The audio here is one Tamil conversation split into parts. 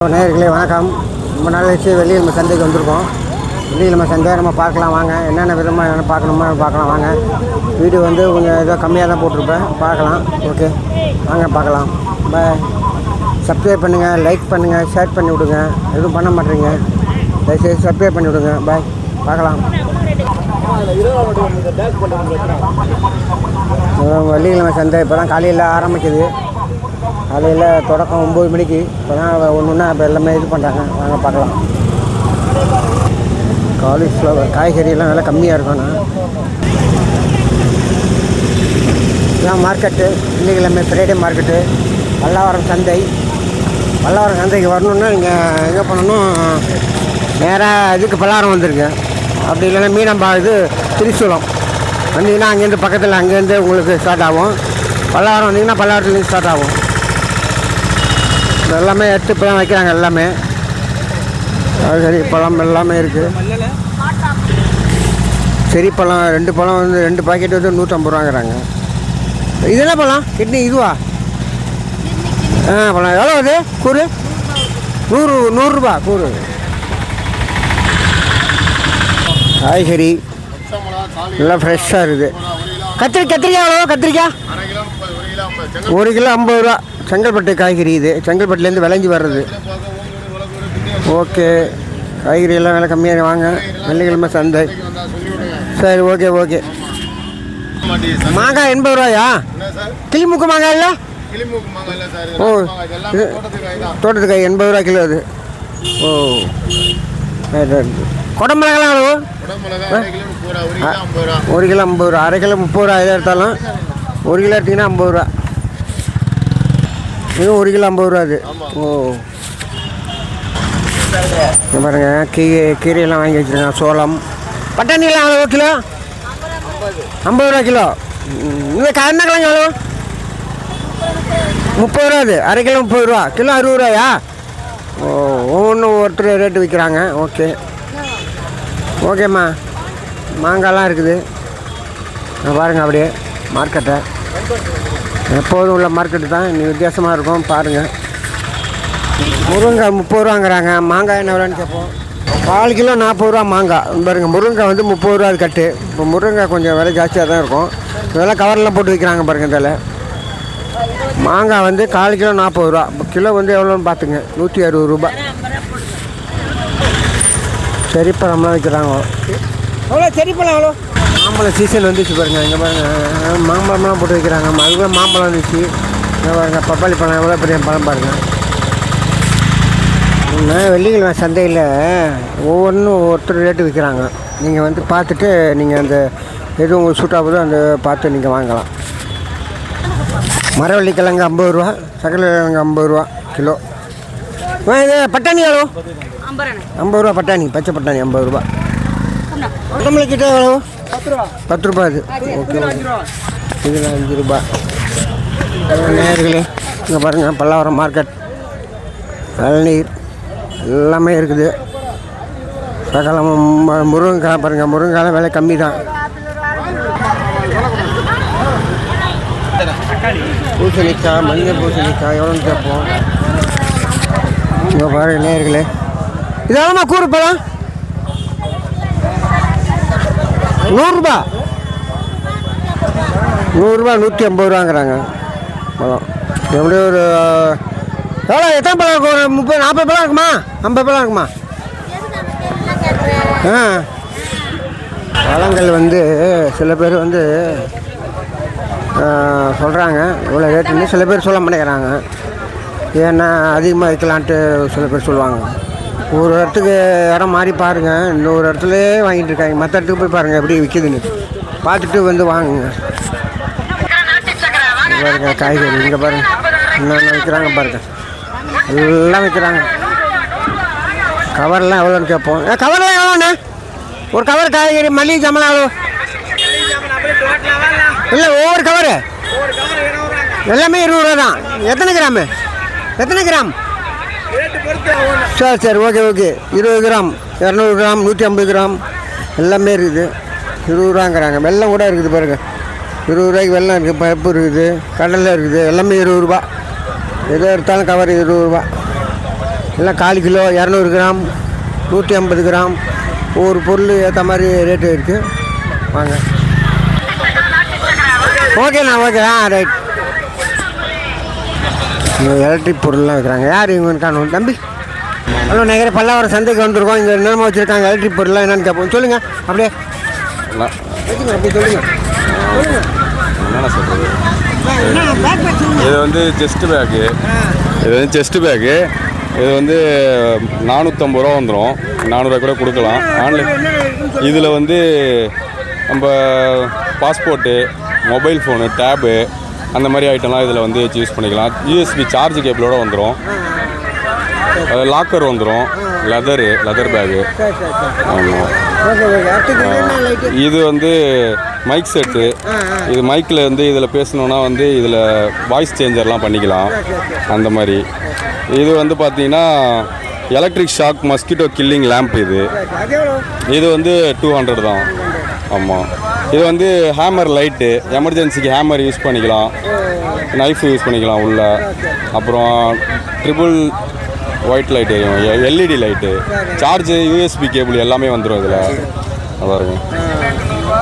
நேயர்களே வணக்கம். ரொம்ப நாள் கழிச்சு வெள்ளிக்கிழமை சந்தைக்கு வந்திருக்கோம். வெள்ளிக்கிழமை சந்தை நம்ம பார்க்கலாம் வாங்க. என்னென்ன விதமாக என்னென்ன பார்க்கலாம் வாங்க. வீடியோ வந்து கொஞ்சம் ஏதோ கம்மியாக தான் போட்டிருப்பேன், பார்க்கலாம். ஓகே வாங்க பார்க்கலாம். பாய். சப்ஸ்கிரைப் பண்ணுங்கள், லைக் பண்ணுங்கள், ஷேர் பண்ணி விடுங்க. எதுவும் பண்ண மாட்டேறீங்க, தயவுசெய்து சப்ஸ்கிரைப் பண்ணி விடுங்க. பாய், பார்க்கலாம். வெள்ளிக்கிழமை சந்தை இப்போ தான் காலையில் ஆரம்பிக்குது. காலையில் தொடக்கம் 9 மணிக்கு. இப்போ தான் ஒன்றுன்னா இப்போ எல்லாமே இது பண்ணுறாங்க. வாங்க பார்க்கலாம். காலிஃப்ளவர் காய்கறியெல்லாம் நல்லா கம்மியாக இருக்கும்ண்ணா. இதுதான் மார்க்கெட்டு. வெள்ளிக்கிழமை ஃப்ரைடே மார்க்கெட்டு, பல்லாவரம் சந்தை. பல்லாவரம் சந்தைக்கு வரணுன்னா நீங்கள் எங்கே பண்ணணும், நேராக இதுக்கு பல்லாவரம் வந்துருக்கு. அப்படி இல்லைன்னா மீனம்பா இது திரிசூலம் வந்தீங்கன்னா அங்கேருந்து பக்கத்தில் அங்கேருந்து உங்களுக்கு ஸ்டார்ட் ஆகும். பல்லாவரம் வந்தீங்கன்னா பல்லாவரத்துலேருந்து ஸ்டார்ட் ஆகும். எல்லாமே எடுத்து இப்போ தான் வைக்கிறாங்க. எல்லாமே சரி பழம் எல்லாமே இருக்குது. சரி பழம் 2 பழம் வந்து 2 பாக்கெட் வந்து 150 ரூபாங்கிறாங்க. இது என்ன பழம்? கிட்னி இதுவா? பழம் எவ்வளோ அது கூறு? 100 ரூபா கூறு. காய்கறி எல்லாம் ஃப்ரெஷ்ஷாக இருக்குது. கத்திரிக்காய் எவ்வளோ? கத்திரிக்காய் 1 கிலோ 50 ரூபா. செங்கல்பட்டு காய்கறி இது. செங்கல்பட்டுலேருந்து விளைஞ்சி வர்றது. ஓகே, காய்கறி எல்லாம் விலை கம்மியாக வாங்க. வெள்ளிக்கிழமை சந்தை. சரி, ஓகே. மாங்காய் 80 ரூபாயா? கிளிமுக்கு மாங்காய் இல்லை? ஓ, தோட்டத்துக்காய் 80 ரூபா கிலோ அது. ஓ, குடமிளகாலாம் எவ்வளோ? 1 கிலோ 50 ரூபா. அரை கிலோ 30 ரூபா. எதாக எடுத்தாலும் 1 கிலோ எடுத்திங்கன்னா 50 ரூபா. இதுவும் 1 கிலோ 50 ரூபா அது. ஓ, பாருங்கள், கீரையெல்லாம் வாங்கி வச்சுருக்கேன். சோளம், பட்டாணியெல்லாம் எவ்வளோ கிலோ? 50 ரூபா கிலோ. இந்த கருணக்கிழங்கு எவ்வளோ? 30 ரூபா அது. அரை கிலோ 30 ரூபா. கிலோ 60 ரூபாயா? ஓ, ஒவ்வொன்றும் ஒருத்தர் ரேட்டு விற்கிறாங்க. ஓகேம்மா. மாங்காய்லாம் இருக்குது. பாருங்கள் அப்படியே மார்க்கெட்டை. எப்போதும் உள்ள மார்க்கெட்டு தான், இன்னும் வித்தியாசமாக இருக்கும். பாருங்கள், முருங்காய் 30 ரூபாங்கிறாங்க. மாங்காய் என்ன விலைன்னு கேட்போம். 4 கிலோ 40 ரூபா மாங்காய். பாருங்கள், முருங்காய் வந்து 30 ரூபா அது கட்டு. இப்போ முருங்காய் கொஞ்சம் விலை ஜாஸ்தியாக தான் இருக்கும். இதெல்லாம் கவர்லாம் போட்டு வைக்கிறாங்க பாருங்கள். இதில் மாங்காய் வந்து 4 கிலோ 40 ரூபா. இப்போ கிலோ வந்து எவ்வளோன்னு பார்த்துங்க, 160 ரூபா. செரிப்பழம்லாம் வைக்கிறாங்க. எவ்வளோ செரிப்பழம்? எவ்வளோ? மாம்பழம் சீசன் வந்துச்சு பாருங்கள். இங்கே பாருங்கள், மாம்பழம்லாம் போட்டு வைக்கிறாங்க. அதுக்குள்ளே மாம்பழம் வந்துச்சு. இங்கே பாருங்கள், பப்பாளி பழம் எவ்வளோ பெரிய பழம் பாருங்கள். வெள்ளிக்கிழமை சந்தையில் ஒவ்வொன்றும் ஒவ்வொருத்தர் ரேட்டு விற்கிறாங்க. நீங்கள் வந்து பார்த்துட்டு நீங்கள் அந்த எது உங்களுக்கு சூட்டாகுதோ அந்த பார்த்து நீங்கள் வாங்கலாம். மரவள்ளிக்கிழங்கு 50 ரூபா. சக்கரக்கிழங்கு 50 ரூபா கிலோ. இது பட்டாணி எவ்வளோ? 50 ரூபா பட்டாணி. பச்சை பட்டாணி 50 ரூபா. கொத்தமல்லிக்கிட்ட எவ்வளோ? 10 ரூபா அது. ஓகே, இதில் 5 ரூபா. நேயர்களே, இங்கே பாருங்கள், பல்லாவரம் மார்க்கெட். இளநீர் எல்லாமே இருக்குது. சகலம் முருங்கைக்காய் பாருங்கள். முருங்கைக்காய் விலை கம்மி தான். பூசணிக்காய், மஞ்சள் பூசணிக்காய் எவ்வளோன்னு கேட்போம். இங்கே பாருங்கள் நேயர்களே, இது எவ்வளோமா கூறு பழம்? 100 ரூபா. 150 ரூபாங்கிறாங்க பழம். எப்படியும் ஒரு எவ்வளோ, எத்தனை பழம் இருக்கும்? 30 40 பழம் இருக்குமா? 50 பழம் இருக்குமா? பழங்கள் வந்து சில பேர் வந்து சொல்கிறாங்க இவ்வளோ ரேட்டுன்னு. சில பேர் சொல்ல மாட்டேங்கிறாங்க. ஏன்னா அதிகமாக வைக்கலான்ட்டு சில பேர் சொல்லுவாங்க. ஒரு இடத்துக்கு இடம் மாறி பாருங்கள். இந்த ஒரு இடத்துலையே வாங்கிட்டு இருக்காங்க. மற்ற இடத்துக்கு போய் பாருங்கள் எப்படி விற்கிதுன்னு பார்த்துட்டு வந்து வாங்குங்க. பாருங்கள் காய்கறி. இங்கே பாருங்கள் என்னென்ன விற்கிறாங்க பாருங்கள். எல்லாம் விற்கிறாங்க. கவர்லாம் எவ்வளோன்னு கேட்போம். கவர்லாம் எவ்வளோண்ணே? ஒரு கவர் காய்கறி மல்லிகை ஜாமெல்லாம் எவ்வளோ? இல்லை, ஒவ்வொரு கவரு எல்லாமே 20 ரூபா தான். எத்தனை கிராம்? சரி, ஓகே. 20 கிராம், 200 கிராம், 150 கிராம் எல்லாமே இருக்குது. 20 ரூபாங்கிறாங்க. வெல்லம் கூட இருக்குது பாருங்கள். 20 ரூபாய்க்கு வெல்லம் இருக்குது, பருப்பு இருக்குது, கடலை இருக்குது. எல்லாமே 20 ரூபா. எதோ எடுத்தாலும் கவர் 20 ரூபா. எல்லாம் 1/4 கிலோ 200 கிராம் 150 கிராம் ஒவ்வொரு பொருள் ஏற்ற மாதிரி ரேட்டு இருக்குது. வாங்க. ஓகேண்ணா ஓகே. ரைட். இங்கே எலக்ட்ரிக் பொருள்லாம் வைக்கிறாங்க. யார் இவங்க காணும் தம்பி? ஹலோ நகர பல்லாவரம் சந்தைக்கு வந்திருக்கோம். இங்கே என்னென்ன வச்சுருக்காங்க எலக்ட்ரிக் பொருள்லாம் என்னென்னு கேட்போம். சொல்லுங்கள் அப்படியே அப்படி சொல்லுங்கள். என்னென்ன சொல்கிறது? இது வந்து செஸ்ட் பேக்கு. இது வந்து செஸ்ட் பேக்கு. இது வந்து 450 ரூபா வந்துடும். 400 கூட கொடுக்கலாம் ஆன்லைன். இதில் வந்து நம்ம பாஸ்போர்ட்டு, மொபைல் ஃபோனு, டேபு அந்த மாதிரி ஐட்டம்லாம் இதில் வந்து யூஸ் பண்ணிக்கலாம். யூஎஸ்பி சார்ஜ் கேபிளோடு வந்துடும். லாக்கர் வந்துடும். Leather bag. ஆமாம். இது வந்து மைக் செட்டு. இது மைக்கில் வந்து இதில் பேசணுன்னா வந்து இதில் வாய்ஸ் சேஞ்சர்லாம் பண்ணிக்கலாம் அந்த மாதிரி. இது வந்து பார்த்தீங்கன்னா electric shock mosquito killing lamp. இது வந்து 200 தான். ஆமாம். இது வந்து ஹேமர் லைட்டு. எமர்ஜென்சிக்கு ஹேமர் யூஸ் பண்ணிக்கலாம், நைஃப் யூஸ் பண்ணிக்கலாம் உள்ள. அப்புறம் triple white light, LED light, charge, USB cable எல்லாமே வந்துடும் இதில். நல்லா இருக்கும்.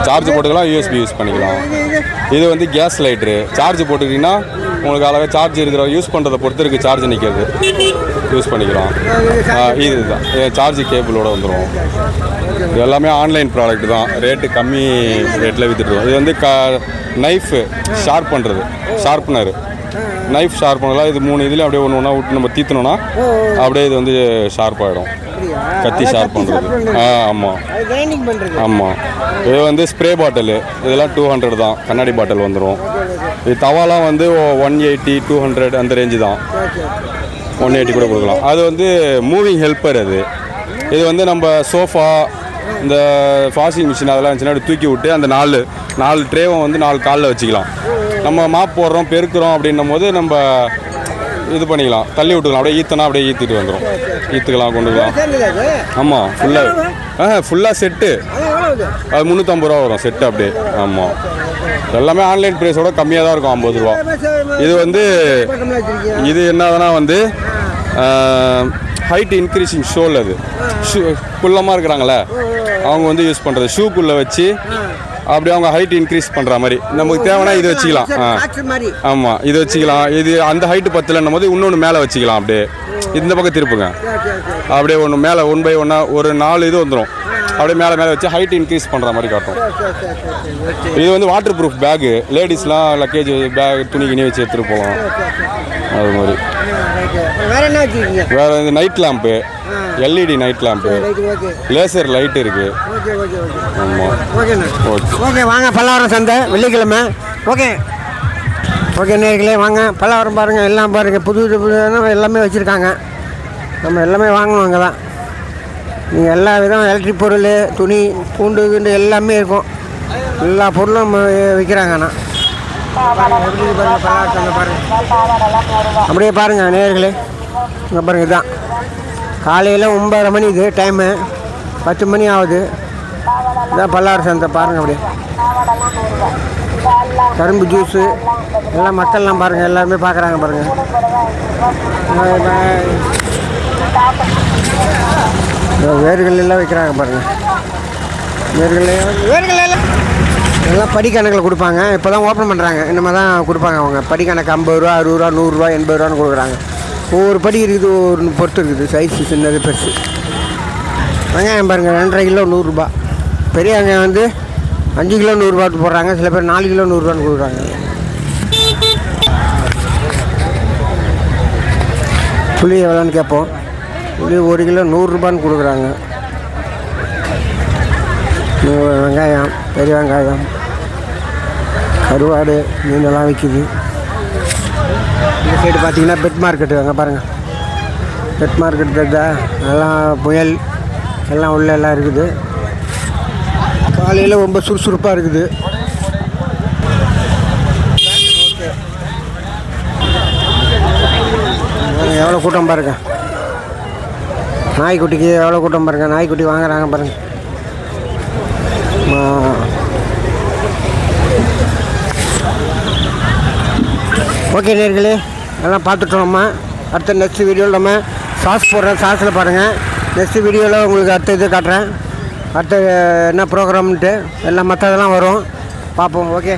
சார்ஜ் போட்டுக்கலாம், யூஎஸ்பி யூஸ் பண்ணிக்கலாம். இது வந்து கேஸ் லைட்ரு. சார்ஜ் போட்டுக்கிட்டிங்கன்னா உங்களுக்கு அழகாக சார்ஜ் இருக்கிற யூஸ் பண்ணுறதை பொறுத்து இருக்குது. சார்ஜ் நிற்கிறது யூஸ் பண்ணிக்கலாம். இதுதான் சார்ஜ் கேபிளோடு வந்துடும். இது எல்லாமே ஆன்லைன் ப்ராடக்ட் தான். ரேட்டு கம்மி ரேட்டில் விற்றுட்டுருவோம். இது வந்து நைஃபு ஷார்ப் பண்ணுறது, ஷார்ப்னர். நைஃப் ஷார்ப் பண்ணலாம். இது 3 இதில் அப்படியே ஒன்று ஒன்றா விட்டு நம்ம தீர்த்தணுன்னா அப்படியே இது வந்து ஷார்ப் ஆகிடும். கத்தி ஷார்ப் பண்ணுறது. ஆமாம் ஆமாம். இது வந்து ஸ்ப்ரே பாட்டிலு. இதெல்லாம் 200 தான். கண்ணாடி பாட்டில் வந்துடும். இது தவாலாம் வந்து 180 200 அந்த ரேஞ்சு தான். 180 கூட கொடுக்கலாம். அது வந்து மூவிங் ஹெல்ப்பர். இது வந்து நம்ம சோஃபா, இந்த வாஷிங் மிஷின் அதெல்லாம் இருந்துச்சுன்னா அப்படி தூக்கி விட்டு அந்த 4 ட்ரேவை வந்து 4 காலில் வச்சுக்கலாம். நம்ம மாப் போடுறோம், பெருக்கிறோம் அப்படின்னும் போது நம்ம இது பண்ணிக்கலாம், தள்ளி விட்டுக்கலாம். அப்படியே ஈத்தனா அப்படியே ஈத்திட்டு வந்துடும். ஈத்துக்கலாம், கொண்டுக்கலாம். ஆமாம். ஃபுல்லாக செட்டு. அது 350 ரூபா வரும் செட்டு அப்படியே. ஆமாம். எல்லாமே ஆன்லைன் ப்ரைஸோட கம்மியாக தான் இருக்கும், 50 ரூபா. இது வந்து இது என்னதுன்னா வந்து ஹைட் இன்க்ரீஸிங் ஷோல். அது குள்ளமாக இருக்கிறாங்களே அவங்க வந்து யூஸ் பண்ணுறது. ஷூக்குள்ளே வச்சு அப்படி அவங்க ஹைட் இன்க்ரீஸ் பண்ணுற மாதிரி நமக்கு தேவைன்னா இது வச்சுக்கலாம். ஆமாம், இது வச்சுக்கலாம். இது அந்த ஹைட்டு பத்தலைன்னும் போது இன்னொன்று மேலே வச்சுக்கலாம். அப்படியே இந்த பக்கம் திருப்புங்க. அப்படியே ஒன்று மேலே 1 by 1 ஒரு 4 இது வந்துடும். அப்படியே மேலே வச்சு ஹைட் இன்க்ரீஸ் பண்ணுற மாதிரி காட்டும். இது வந்து வாட்டர் ப்ரூஃப் பேகு. லேடிஸ்லாம் லக்கேஜ் பேக் துணி கிணி வச்சு எடுத்துகிட்டு போகலாம். அது மாதிரி. வேறு இந்த night lamp, LED night lamp, laser light இருக்குது. ஆமாம். ஓகே வாங்க. பல்லாவரம் சந்தை வெள்ளிக்கிழமை. ஓகே நேர்களே வாங்க. பல்லாவரம் பாருங்கள், எல்லாம் பாருங்கள். புது எல்லாமே வச்சுருக்காங்க. நம்ம எல்லாமே வாங்கணும். அங்கே தான் நீங்கள் எல்லா விதம் எலக்ட்ரிக் பொருள், துணி, பூண்டு கீண்டு எல்லாமே இருக்கும். எல்லா பொருளும் விற்கிறாங்க. ஆனால் எப்படி பாருங்கள் பல்லாவரம் சந்தை பாருங்கள். அப்படியே பாருங்கள் நேர்களே. இங்கே பாருங்கள், இதுதான் காலையில் 9:30 மணி. இது டைமு 10 மணி ஆகுது. இதான் பல்லாவரம் சந்தை பாருங்கள். அப்படியே கரும்பு ஜூஸு எல்லாம் மக்கள்லாம் பாருங்கள், எல்லாருமே பார்க்குறாங்க பாருங்கள். வேர்கள் எல்லாம் வைக்கிறாங்க பாருங்கள். வேர்கள் எல்லாம் படிக்கணக்கில் கொடுப்பாங்க. இப்போ தான் ஓப்பன் பண்ணுறாங்க. இனிமேல் தான் கொடுப்பாங்க அவங்க. படிக்கணக்கு 50 ரூபா 60 ரூபா 100 ரூபா 80 ரூபான்னு கொடுக்குறாங்க. ஒவ்வொரு படி இருக்குது, ஒவ்வொரு பொறுத்து இருக்குது. சைஸு சின்னது பெருசு. வெங்காயம் பாருங்கள் 2.5 கிலோ 100 ரூபா. பெரிய வெங்காயம் வந்து 5 கிலோ 100 ரூபாய்க்கு போடுறாங்க. சில பேர் 4 கிலோ 100 ரூபான்னு கொடுக்குறாங்க. புளி எவ்வளோன்னு கேட்போம். புளி 1 கிலோ 100 ரூபான்னு கொடுக்குறாங்க. வெங்காயம், பெரிய வெங்காயம், கருவாடு, மீனெல்லாம் விற்கிது. இந்த சைடு பார்த்தீங்கன்னா பெட் மார்க்கெட்டு. அங்கே பாருங்கள், பெட் மார்க்கெட் பெட்டா எல்லாம் புயல் எல்லாம் உள்ள எல்லாம் இருக்குது. காலையில் ரொம்ப சுறுசுறுப்பாக இருக்குது. எவ்வளோ கூட்டம் பாருங்கள். நாய்க்குட்டிக்கு எவ்வளோ கூட்டம் பாருங்கள். நாய்க்குட்டி வாங்குறாங்க பாருங்கள். ஓகே நேர்களே, எல்லாம் பார்த்துட்டோம். நம்ம அடுத்த நெக்ஸ்ட் வீடியோவில் நம்ம சாஸ் போடுறேன். சாஸில் பாருங்கள். நெக்ஸ்ட்டு வீடியோவில் உங்களுக்கு அடுத்த இது காட்டுறேன். அடுத்த என்ன ப்ரோக்ராம்ன்ட்டு எல்லாம் மற்றதெல்லாம் வரும், பார்ப்போம். ஓகே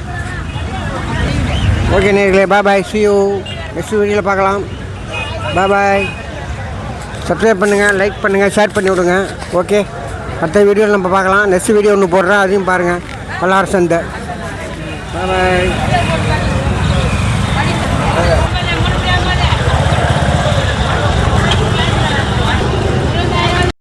ஓகே நேர்களே, பாய். see you நெக்ஸ்ட் வீடியோவில் பார்க்கலாம். பாய். சப்ஸ்கிரைப் பண்ணுங்கள், லைக் பண்ணுங்கள், ஷேர் பண்ணி விடுங்க. ஓகே, அடுத்த வீடியோவில் நம்ம பார்க்கலாம். நெக்ஸ்ட் வீடியோ ஒன்று போடுறேன், அதையும் பாருங்கள். வல்லார சந்தை. பாய்.